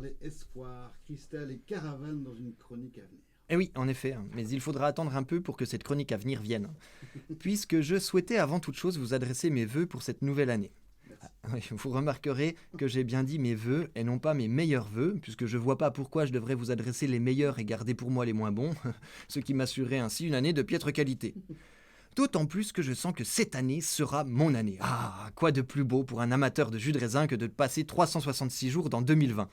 parler espoir, cristal et caravane dans une chronique à venir. Eh oui, en effet, mais il faudra attendre un peu pour que cette chronique à venir vienne. Puisque je souhaitais avant toute chose vous adresser mes vœux pour cette nouvelle année. Oui, vous remarquerez que j'ai bien dit mes vœux et non pas mes meilleurs vœux, puisque je vois pas pourquoi je devrais vous adresser les meilleurs et garder pour moi les moins bons, ce qui m'assurerait ainsi une année de piètre qualité. D'autant plus que je sens que cette année sera mon année. Ah, quoi de plus beau pour un amateur de jus de raisin que de passer 366 jours dans 2020.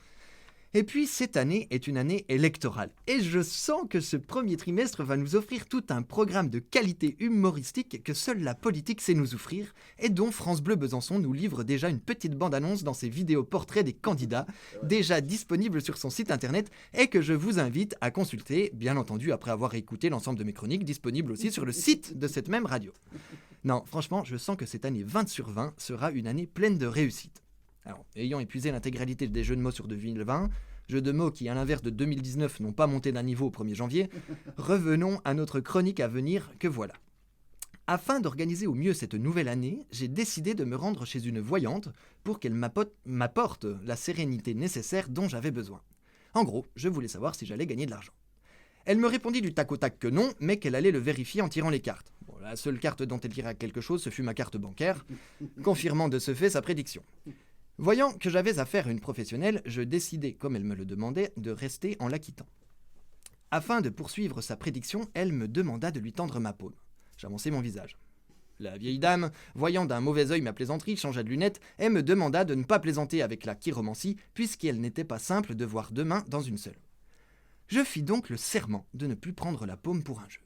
Et puis, cette année est une année électorale. Et je sens que ce premier trimestre va nous offrir tout un programme de qualité humoristique que seule la politique sait nous offrir, et dont France Bleu Besançon nous livre déjà une petite bande-annonce dans ses vidéos portraits des candidats, déjà disponible sur son site internet, et que je vous invite à consulter, bien entendu après avoir écouté l'ensemble de mes chroniques, disponibles aussi sur le site de cette même radio. Non, franchement, je sens que cette année 20 sur 20 sera une année pleine de réussite. Alors, ayant épuisé l'intégralité des jeux de mots sur 2020, jeux de mots qui, à l'inverse de 2019, n'ont pas monté d'un niveau au 1er janvier, revenons à notre chronique à venir que voilà. Afin d'organiser au mieux cette nouvelle année, j'ai décidé de me rendre chez une voyante pour qu'elle m'apporte la sérénité nécessaire dont j'avais besoin. En gros, je voulais savoir si j'allais gagner de l'argent. Elle me répondit du tac au tac que non, mais qu'elle allait le vérifier en tirant les cartes. Bon, la seule carte dont elle tira quelque chose, ce fut ma carte bancaire, confirmant de ce fait sa prédiction. Voyant que j'avais affaire à une professionnelle, je décidai, comme elle me le demandait, de rester en la quittant. Afin de poursuivre sa prédiction, elle me demanda de lui tendre ma paume. J'avançai mon visage. La vieille dame, voyant d'un mauvais œil ma plaisanterie, changea de lunettes et me demanda de ne pas plaisanter avec la chiromancie, puisqu'elle n'était pas simple de voir deux mains dans une seule. Je fis donc le serment de ne plus prendre la paume pour un jeu.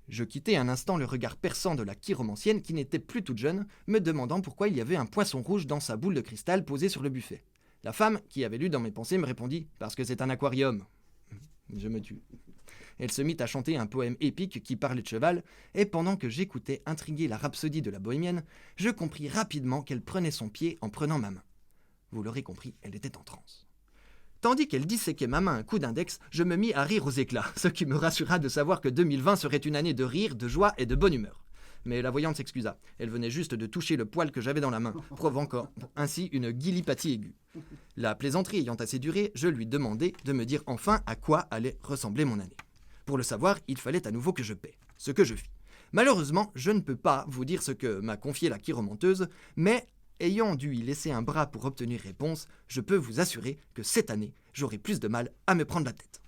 Je quittai un instant le regard perçant de la chiromancienne qui n'était plus toute jeune, me demandant pourquoi il y avait un poisson rouge dans sa boule de cristal posée sur le buffet. La femme, qui avait lu dans mes pensées, me répondit « Parce que c'est un aquarium ». Je me tus. Elle se mit à chanter un poème épique qui parlait de cheval, et pendant que j'écoutais intriguer la rhapsodie de la bohémienne, je compris rapidement qu'elle prenait son pied en prenant ma main. Vous l'aurez compris, elle était en transe. Tandis qu'elle disséquait ma main un coup d'index, je me mis à rire aux éclats, ce qui me rassura de savoir que 2020 serait une année de rire, de joie et de bonne humeur. Mais la voyante s'excusa. Elle venait juste de toucher le poil que j'avais dans la main, provoquant ainsi une guilipathie aiguë. La plaisanterie ayant assez duré, je lui demandai de me dire enfin à quoi allait ressembler mon année. Pour le savoir, il fallait à nouveau que je paie, ce que je fis. Malheureusement, je ne peux pas vous dire ce que m'a confié la chiromanteuse, mais ayant dû y laisser un bras pour obtenir réponse, je peux vous assurer que cette année, j'aurai plus de mal à me prendre la tête.